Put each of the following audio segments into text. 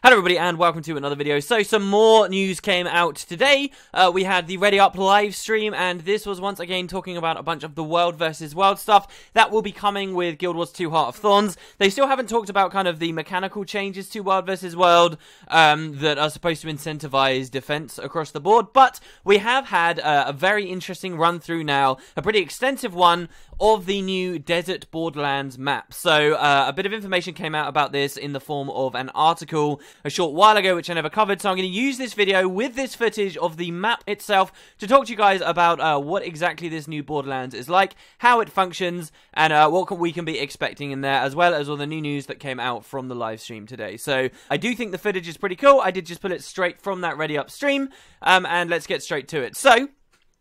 Hello everybody and welcome to another video. So some more news came out today. We had the Ready Up live stream, and this was once again talking about a bunch of the World versus World stuff that will be coming with Guild Wars 2 Heart of Thorns. They still haven't talked about kind of the mechanical changes to World versus World that are supposed to incentivize defense across the board, but we have had a very interesting run through now, a pretty extensive one of the new Desert Borderlands map. So a bit of information came out about this in the form of an article a short while ago, which I never covered, so I'm going to use this video with this footage of the map itself to talk to you guys about what exactly this new Borderlands is like, how it functions, and what we can be expecting in there, as well as all the new news that came out from the live stream today. So I do think the footage is pretty cool. I did just put it straight from that Ready Up stream, and let's get straight to it. So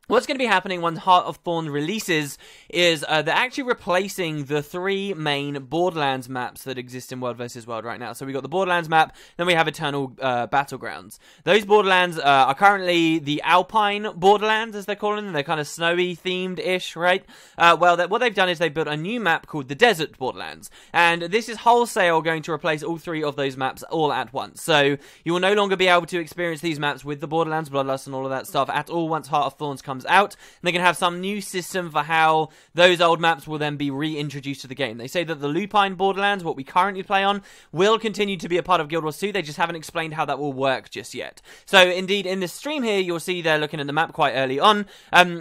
what's going to be happening when Heart of Thorn releases is they're actually replacing the three main Borderlands maps that exist in World vs. World right now. So we got the Borderlands map, then we have Eternal Battlegrounds. Those Borderlands are currently the Alpine Borderlands, as they're calling them. They're kind of snowy themed-ish, right? Well, what they've done is they've built a new map called the Desert Borderlands. And this is wholesale going to replace all three of those maps all at once. So you will no longer be able to experience these maps with the Borderlands, Bloodlust, and all of that stuff at all once Heart of Thorns comes out. And they're going to have some new system for how those old maps will then be reintroduced to the game. They say that the Alpine Borderlands, what we currently play on, will continue to be a part of Guild Wars 2. They just haven't explained how that will work just yet. So indeed, in this stream here, you'll see they're looking at the map quite early on.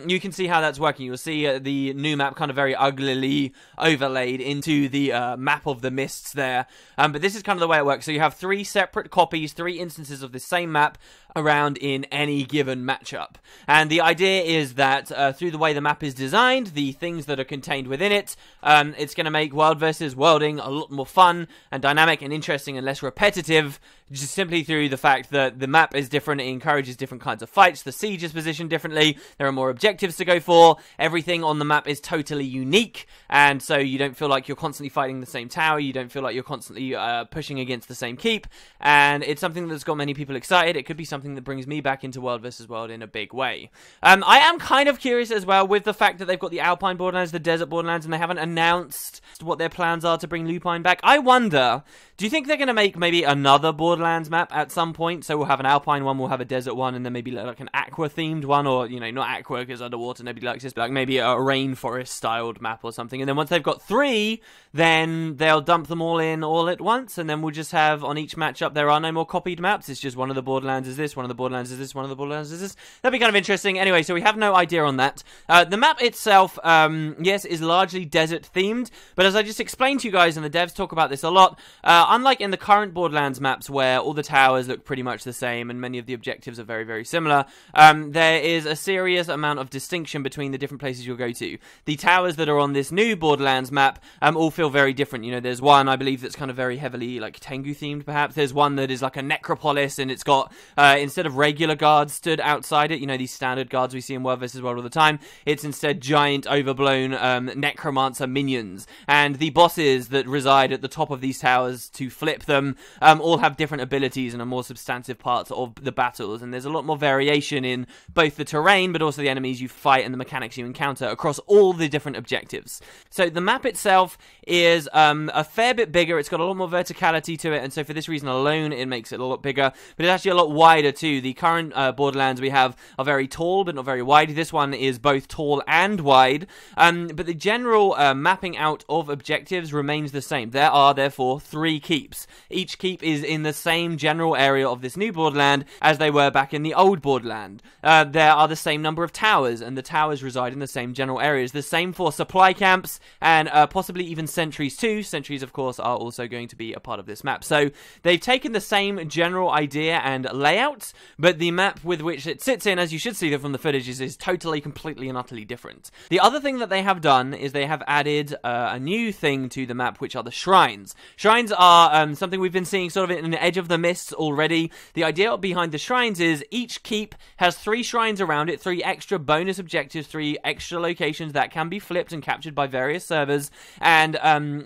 You can see how that's working. You'll see the new map kind of very uglily overlaid into the map of the mists there. But this is kind of the way it works. So you have three separate copies, three instances of the same map around in any given matchup. And the idea is that through the way the map is designed, the things that are contained within it, it's going to make World versus Worlding a lot more fun and dynamic and interesting and less repetitive, just simply through the fact that the map is different. It encourages different kinds of fights. The siege is positioned differently. There are more objectives to go for. Everything on the map is totally unique, and so you don't feel like you're constantly fighting the same tower. You don't feel like you're constantly pushing against the same keep, and it's something that's got many people excited. It could be something that brings me back into World vs. World in a big way. I am kind of curious as well with the fact that they've got the Alpine Borderlands, the Desert Borderlands, and they haven't announced what their plans are to bring Lupine back. I wonder, do you think they're going to make maybe another Borderlands map at some point? So we'll have an Alpine one, we'll have a Desert one, and then maybe like an Aqua-themed one, or, you know, not Aqua because underwater nobody likes this, but like maybe a rainforest-styled map or something. And then once they've got three, then they'll dump them all in all at once, and then we'll just have on each matchup there are no more copied maps. It's just one of the Borderlands is this, one of the Borderlands is this, one of the Borderlands is this. That'd be kind of interesting. Anyway, so we have no idea on that. The map itself, yes, is largely desert-themed, but as I just explained to you guys, and the devs talk about this a lot, unlike in the current Borderlands maps where all the towers look pretty much the same and many of the objectives are very, very similar, there is a serious amount of distinction between the different places you'll go to. The towers that are on this new Borderlands map all feel very different. You know, there's one, I believe, that's kind of very heavily, like, Tengu-themed, perhaps. There's one that is like a necropolis, and it's got, instead of regular guards stood outside it, you know, these standard guards we see in World vs. World all the time, it's instead giant, overblown necromancer minions. And the bosses that reside at the top of these towers to flip them all have different abilities and are more substantive parts of the battles. And there's a lot more variation in both the terrain, but also the enemies you fight and the mechanics you encounter across all the different objectives. So the map itself is a fair bit bigger. It's got a lot more verticality to it, and so for this reason alone, it makes it a lot bigger. But it's actually a lot wider too. The current Borderlands we have are very tall, but not very wide. This one is both tall and wide. But the general mapping out of objectives remains the same. There are therefore three keeps. Each keep is in the same general area of this new Borderland as they were back in the old Borderland. There are the same number of towers, and the towers reside in the same general areas. The same for supply camps, and possibly even sentries too. Sentries, of course, are also going to be a part of this map. So they've taken the same general idea and layout, but the map with which it sits in, as you should see from the footage, is totally, completely, and utterly different. The other thing that they have done is they have added a new thing to the map, which are the shrines. Shrines are something we've been seeing sort of in the edge of the mists already. The idea behind the shrines is each keep has 3 shrines around it, 3 extra bonus objectives, 3 extra locations that can be flipped and captured by various servers, and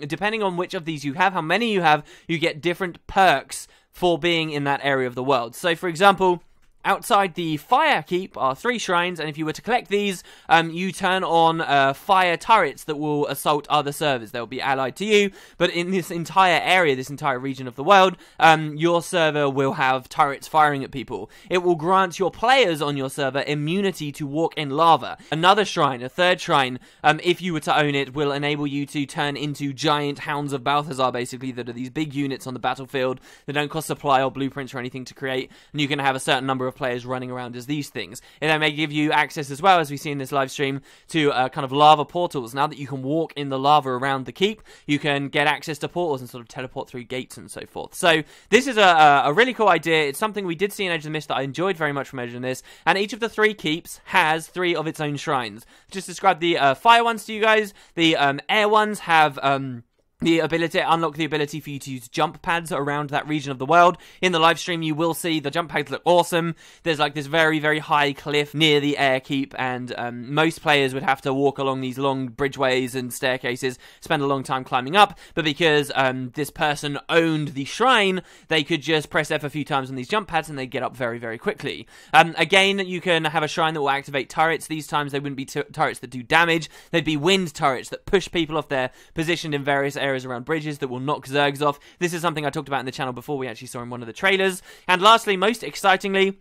depending on which of these you have, how many you have, you get different perks for being in that area of the world. So, for example, Outside the Fire Keep are 3 shrines, and if you were to collect these, you turn on fire turrets that will assault other servers. They'll be allied to you, but in this entire area, this entire region of the world, your server will have turrets firing at people. It will grant your players on your server immunity to walk in lava. Another shrine, a 3rd shrine, if you were to own it, will enable you to turn into giant Hounds of Balthazar, basically, that are these big units on the battlefield that don't cost supply or blueprints or anything to create, and you can have a certain number of players running around as these things. And that may give you access as well, as we see in this live stream, to kind of lava portals. Now that you can walk in the lava around the keep, you can get access to portals and sort of teleport through gates and so forth. So this is a really cool idea. It's something we did see in Edge of the Mist that I enjoyed very much from Edge of the Mist, and each of the 3 keeps has 3 of its own shrines. Just describe the fire ones to you guys. The air ones have the ability, unlock the ability for you to use jump pads around that region of the world. In the live stream, you will see the jump pads look awesome. There's like this very, very high cliff near the air keep, and most players would have to walk along these long bridgeways and staircases, spend a long time climbing up, but because this person owned the shrine, they could just press F a few times on these jump pads and they'd get up very, very quickly. Again, you can have a shrine that will activate turrets. These times they wouldn't be turrets that do damage, they'd be wind turrets that push people off their positioned in various areas around bridges that will knock Zergs off. This is something I talked about in the channel before, we actually saw in one of the trailers. And lastly, most excitingly,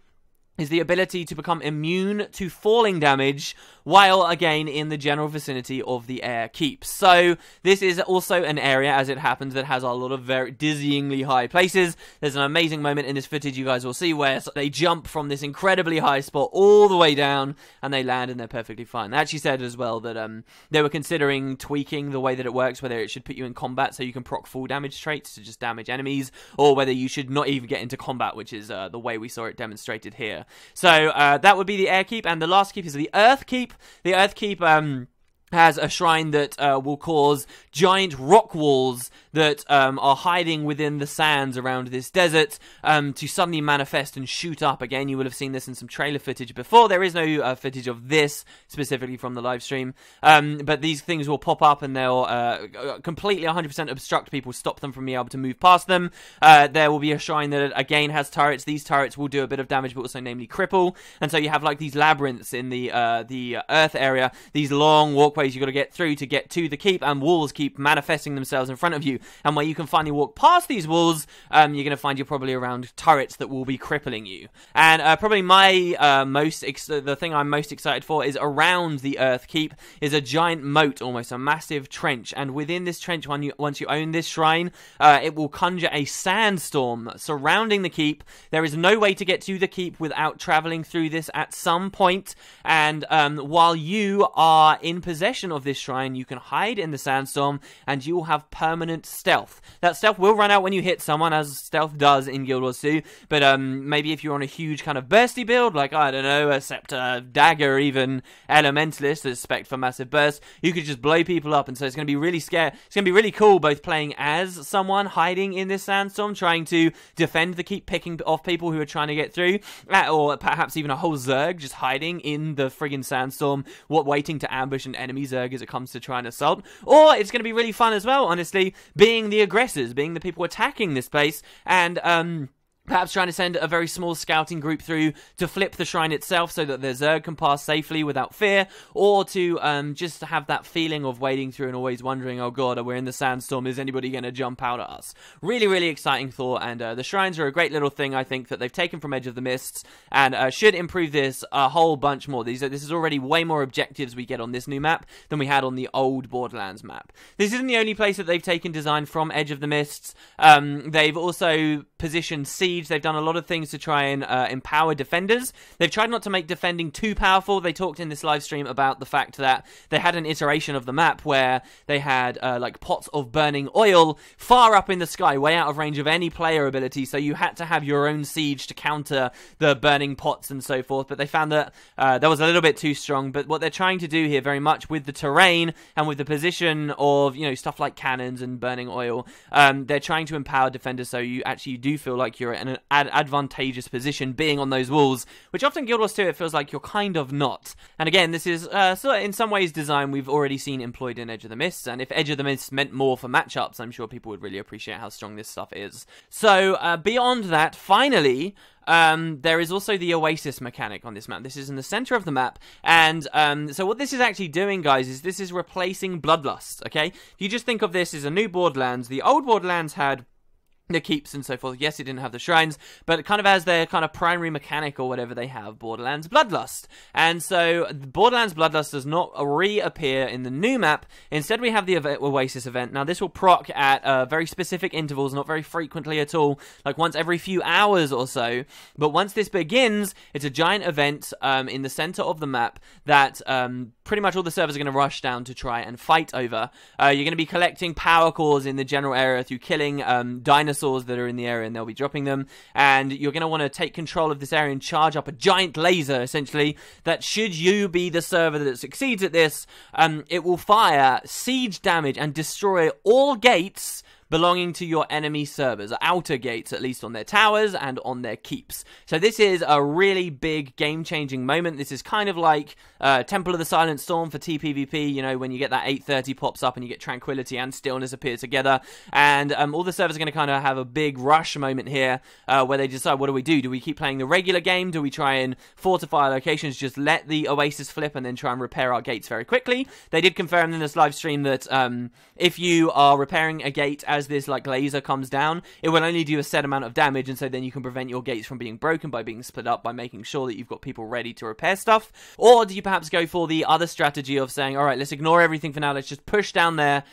is the ability to become immune to falling damage while, again, in the general vicinity of the air keep. So, this is also an area, as it happens, that has a lot of very dizzyingly high places. There's an amazing moment in this footage you guys will see where they jump from this incredibly high spot all the way down, and they land and they're perfectly fine. They actually said as well that they were considering tweaking the way that it works, whether it should put you in combat so you can proc full damage traits to just damage enemies, or whether you should not even get into combat, which is the way we saw it demonstrated here. So that would be the air keep, and the last keep is the earth keep. The earth keep has a shrine that will cause giant rock walls that are hiding within the sands around this desert to suddenly manifest and shoot up. Again, you would have seen this in some trailer footage before. There is no footage of this specifically from the live stream, but these things will pop up and they'll completely 100% obstruct people, stop them from being able to move past them. There will be a shrine that again has turrets. These turrets will do a bit of damage, but also namely cripple. And so you have like these labyrinths in the earth area, these long walkways you've got to get through to get to the keep, and walls keep manifesting themselves in front of you. And where you can finally walk past these walls, you're going to find you're probably around turrets that will be crippling you. And probably my the thing I'm most excited for is around the earth keep is a giant moat, almost a massive trench. And within this trench, once you own this shrine, it will conjure a sandstorm surrounding the keep. There is no way to get to the keep without traveling through this at some point. And while you are in possession of this shrine, you can hide in the sandstorm and you will have permanent stealth. That stealth will run out when you hit someone, as stealth does in Guild Wars 2, but maybe if you're on a huge kind of bursty build, like, I don't know, a scepter, dagger, even elementalist, a spec for massive burst, you could just blow people up. And so it's going to be really scary. It's going to be really cool both playing as someone hiding in this sandstorm, trying to defend the keep, picking off people who are trying to get through, or perhaps even a whole Zerg just hiding in the friggin' sandstorm, waiting to ambush an enemy Zerg as it comes to try and assault. Or it's going to be really fun as well, honestly, being the aggressors, being the people attacking this place, and perhaps trying to send a very small scouting group through to flip the shrine itself so that the Zerg can pass safely without fear, or to just have that feeling of wading through and always wondering, oh god, we're in the sandstorm, is anybody going to jump out at us? Really, really exciting thought, and the shrines are a great little thing, I think, that they've taken from Edge of the Mists, and should improve this a whole bunch more. This is already way more objectives we get on this new map than we had on the old Borderlands map. This isn't the only place that they've taken design from Edge of the Mists. They've also positioned Siege. They've done a lot of things to try and empower defenders. They've tried not to make defending too powerful. They talked in this live stream about the fact that they had an iteration of the map where they had like pots of burning oil far up in the sky, way out of range of any player ability, so you had to have your own siege to counter the burning pots and so forth. But they found that that was a little bit too strong. But what they're trying to do here, very much with the terrain and with the position of, you know, stuff like cannons and burning oil, they're trying to empower defenders so you actually do feel like you're in an advantageous position being on those walls, which often Guild Wars 2 it feels like you're kind of not. And again, this is in some ways design we've already seen employed in Edge of the Mists, and if Edge of the Mists meant more for matchups, I'm sure people would really appreciate how strong this stuff is. So beyond that, finally, there is also the Oasis mechanic on this map. This is in the center of the map, and so what this is actually doing, guys, is this is replacing Bloodlust, okay? If you just think of this as a new Borderlands, the old Borderlands had the keeps and so forth. Yes, it didn't have the shrines, but kind of as their kind of primary mechanic or whatever, they have Borderlands Bloodlust. And so Borderlands Bloodlust does not reappear in the new map. Instead, we have the Oasis event. Now, this will proc at very specific intervals, not very frequently at all, like once every few hours or so. But once this begins, it's a giant event in the center of the map that pretty much all the servers are going to rush down to try and fight over. You're going to be collecting power cores in the general area through killing dinosaurs that are in the area, and they'll be dropping them, and you're going to want to take control of this area and charge up a giant laser, essentially, that should you be the server that succeeds at this, it will fire siege damage and destroy all gates belonging to your enemy servers, outer gates at least, on their towers and on their keeps. So this is a really big game-changing moment. This is kind of like Temple of the Silent Storm for TPVP, you know, when you get that 830 pops up and you get Tranquility and Stillness appear together, and all the servers are going to kind of have a big rush moment here where they decide, what do we do? Do we keep playing the regular game? Do we try and fortify our locations, just let the Oasis flip and then try and repair our gates very quickly? They did confirm in this live stream that if you are repairing a gate as this like laser comes down, it will only do a set amount of damage, and so then you can prevent your gates from being broken by being split up by making sure that you've got people ready to repair stuff. Or do you perhaps go for the other strategy of saying, alright, let's ignore everything for now, let's just push down there,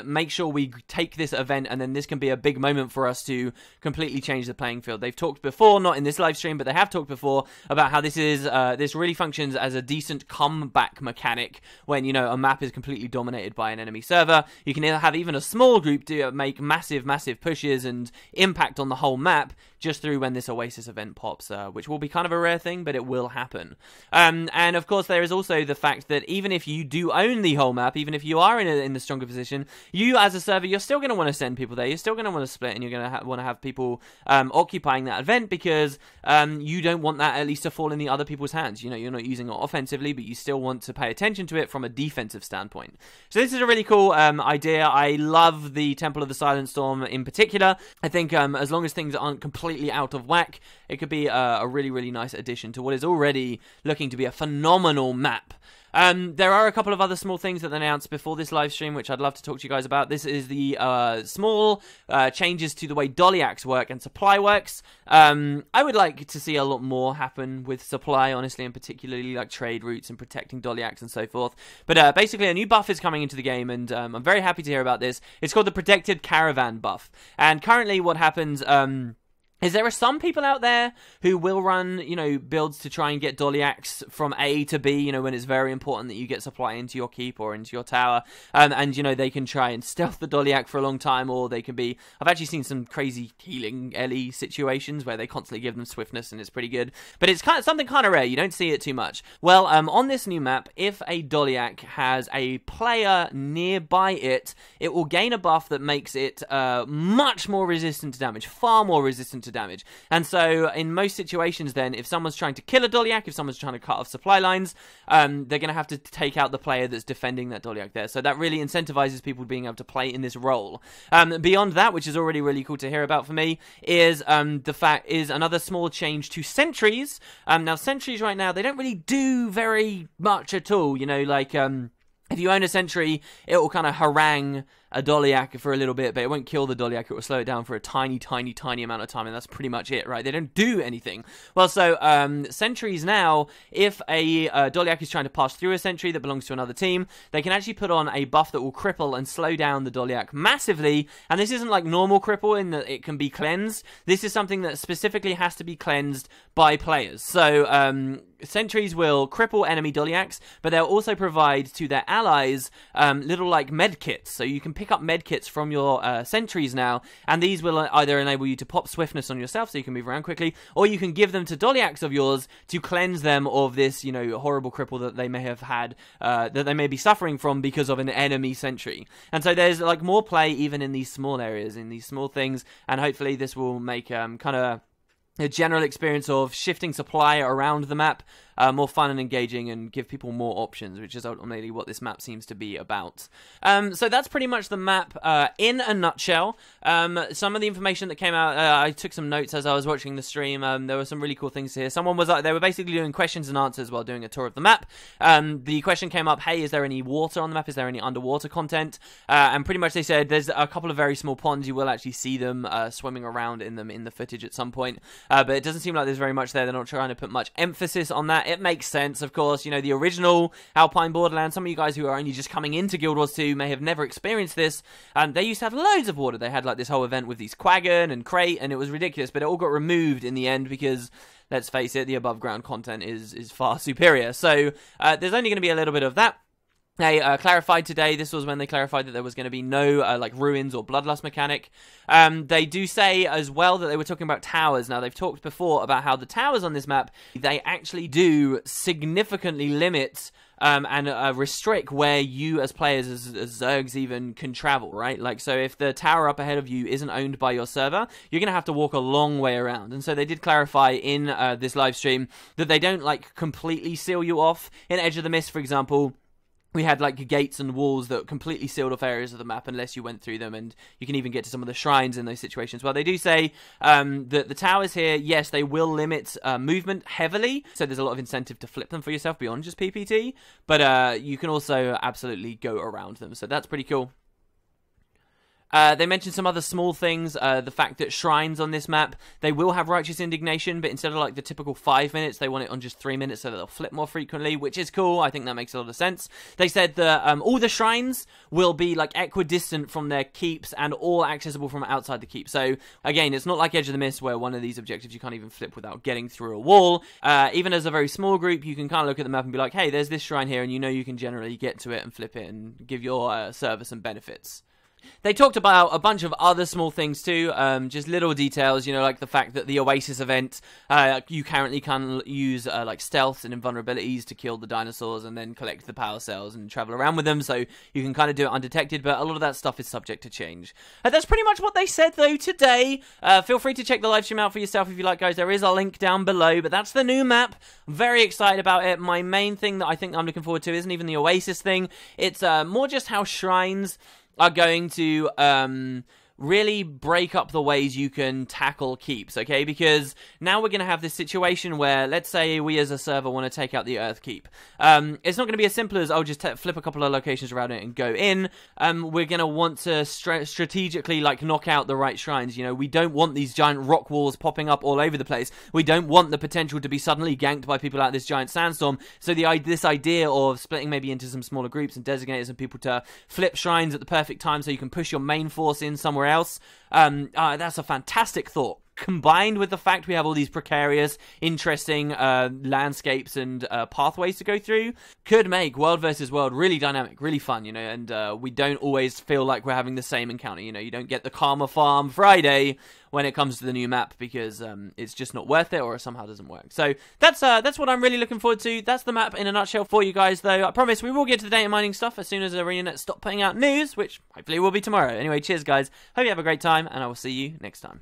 make sure we take this event, and then this can be a big moment for us to completely change the playing field. They've talked before, not in this live stream, but they have talked before about how this is this really functions as a decent comeback mechanic when, you know, a map is completely dominated by an enemy server. You can have even a small group do make massive pushes and impact on the whole map just through when this Oasis event pops, which will be kind of a rare thing, but it will happen. And of course, there is also the fact that even if you do own the whole map, even if you are in the stronger position, you as a server, you're still going to want to send people there. You're still going to want to split, and you're going to want to have people occupying that event, because you don't want that at least to fall in the other people's hands. You know, you're not using it offensively, but you still want to pay attention to it from a defensive standpoint. So this is a really cool idea. I love the Temple of the Silent Storm in particular. I think as long as things aren't completely out of whack, it could be a really nice addition to what is already looking to be a phenomenal map. There are a couple of other small things that they announced before this live stream, which I'd love to talk to you guys about. This is the small changes to the way dolly axe work and supply works. I would like to see a lot more happen with supply, honestly, and particularly like trade routes and protecting dolly axe and so forth. But basically, a new buff is coming into the game, and I'm very happy to hear about this. It's called the Protected Caravan buff. And currently what happens is there are some people out there who will run, you know, builds to try and get dolly axe from A to B, you know, when it's very important that you get supply into your keep or into your tower. And, you know, they can try and stealth the dolly axe for a long time, or they can be... I've actually seen some crazy healing Ellie situations where they constantly give them swiftness, and it's pretty good. But it's kind of something kind of rare. You don't see it too much. Well, on this new map, if a dolly axe has a player nearby it, it will gain a buff that makes it much more resistant to damage, far more resistant to damage. And so in most situations then, if someone's trying to kill a Dolyak, if someone's trying to cut off supply lines, they're going to have to take out the player that's defending that Dolyak there. So that really incentivizes people being able to play in this role. Beyond that, which is already really cool to hear about for me, is another small change to sentries. Now sentries right now, they don't really do very much at all, you know, like if you own a sentry, it will kind of harangue a Dolyak for a little bit, but it won't kill the Dolyak. It will slow it down for a tiny amount of time, and that's pretty much it, right? They don't do anything. Well, so sentries now, if a Dolyak is trying to pass through a sentry that belongs to another team, they can actually put on a buff that will cripple and slow down the Dolyak massively. And this isn't like normal cripple in that it can be cleansed. This is something that specifically has to be cleansed by players. So sentries will cripple enemy Dolyaks, but they'll also provide to their allies little like med kits. So you can pick up med kits from your sentries now, and these will either enable you to pop swiftness on yourself so you can move around quickly, or you can give them to Dolyaks of yours to cleanse them of this, you know, horrible cripple that they may have had, that they may be suffering from because of an enemy sentry. And so there's like more play even in these small areas, in these small things, and hopefully this will make kind of a general experience of shifting supply around the map more fun and engaging and give people more options, which is ultimately what this map seems to be about. So that's pretty much the map in a nutshell. Some of the information that came out, I took some notes as I was watching the stream. There were some really cool things to hear. Someone was they were basically doing questions and answers while doing a tour of the map. The question came up, hey, is there any water on the map? Is there any underwater content? And pretty much they said there's a couple of very small ponds. You will actually see them swimming around in them in the footage at some point. But it doesn't seem like there's very much there. They're not trying to put much emphasis on that. It makes sense, of course. You know, the original Alpine Borderlands, some of you guys who are only just coming into Guild Wars 2 may have never experienced this. They used to have loads of water. They had like this whole event with these Quaggan and Crate, and it was ridiculous, but it all got removed in the end because, let's face it, the above ground content is far superior. So there's only going to be a little bit of that. They clarified today, this was when they clarified that there was going to be no like ruins or bloodlust mechanic. They do say as well that they were talking about towers. Now, they've talked before about how the towers on this map, they actually do significantly limit and restrict where you as players, as Zergs even, can travel, right? Like, so if the tower up ahead of you isn't owned by your server, you're going to have to walk a long way around. And so they did clarify in this live stream that they don't like completely seal you off. In Edge of the Mist, for example, we had like gates and walls that completely sealed off areas of the map unless you went through them, and you can even get to some of the shrines in those situations. Well, they do say that the towers here, yes, they will limit movement heavily, so there's a lot of incentive to flip them for yourself beyond just PPT, but you can also absolutely go around them, so that's pretty cool. They mentioned some other small things, the fact that shrines on this map, they will have Righteous Indignation, but instead of like the typical 5 minutes, they want it on just 3 minutes so that they'll flip more frequently, which is cool. I think that makes a lot of sense. They said that all the shrines will be like equidistant from their keeps and all accessible from outside the keep. So again, it's not like Edge of the Mist where one of these objectives you can't even flip without getting through a wall. Even as a very small group, you can kind of look at the map and be like, hey, there's this shrine here, and you know you can generally get to it and flip it and give your server some benefits. They talked about a bunch of other small things too, just little details, you know, like the fact that the Oasis event, you currently can use like stealths and invulnerabilities to kill the dinosaurs and then collect the power cells and travel around with them, so you can kind of do it undetected, but a lot of that stuff is subject to change. That's pretty much what they said though today. Feel free to check the live stream out for yourself if you like, guys. There is a link down below, but that's the new map. Very excited about it. My main thing that I think I'm looking forward to isn't even the Oasis thing. It's more just how shrines are going to really break up the ways you can tackle keeps, okay? Because now we're going to have this situation where, let's say we as a server want to take out the Earth Keep. It's not going to be as simple as, oh, just flip a couple of locations around it and go in. We're going to want to strategically, like, knock out the right shrines. You know, we don't want these giant rock walls popping up all over the place. We don't want the potential to be suddenly ganked by people out this giant sandstorm. So this idea of splitting maybe into some smaller groups and designating some people to flip shrines at the perfect time so you can push your main force in somewhere else, that's a fantastic thought. Combined with the fact we have all these precarious, interesting landscapes and pathways to go through, could make World versus World really dynamic, really fun, you know, and we don't always feel like we're having the same encounter, you know, you don't get the Karma Farm Friday when it comes to the new map because it's just not worth it or it somehow doesn't work. So that's what I'm really looking forward to. That's the map in a nutshell for you guys, though. I promise we will get to the data mining stuff as soon as ArenaNet stop putting out news, which hopefully will be tomorrow. Anyway, cheers, guys. Hope you have a great time, and I will see you next time.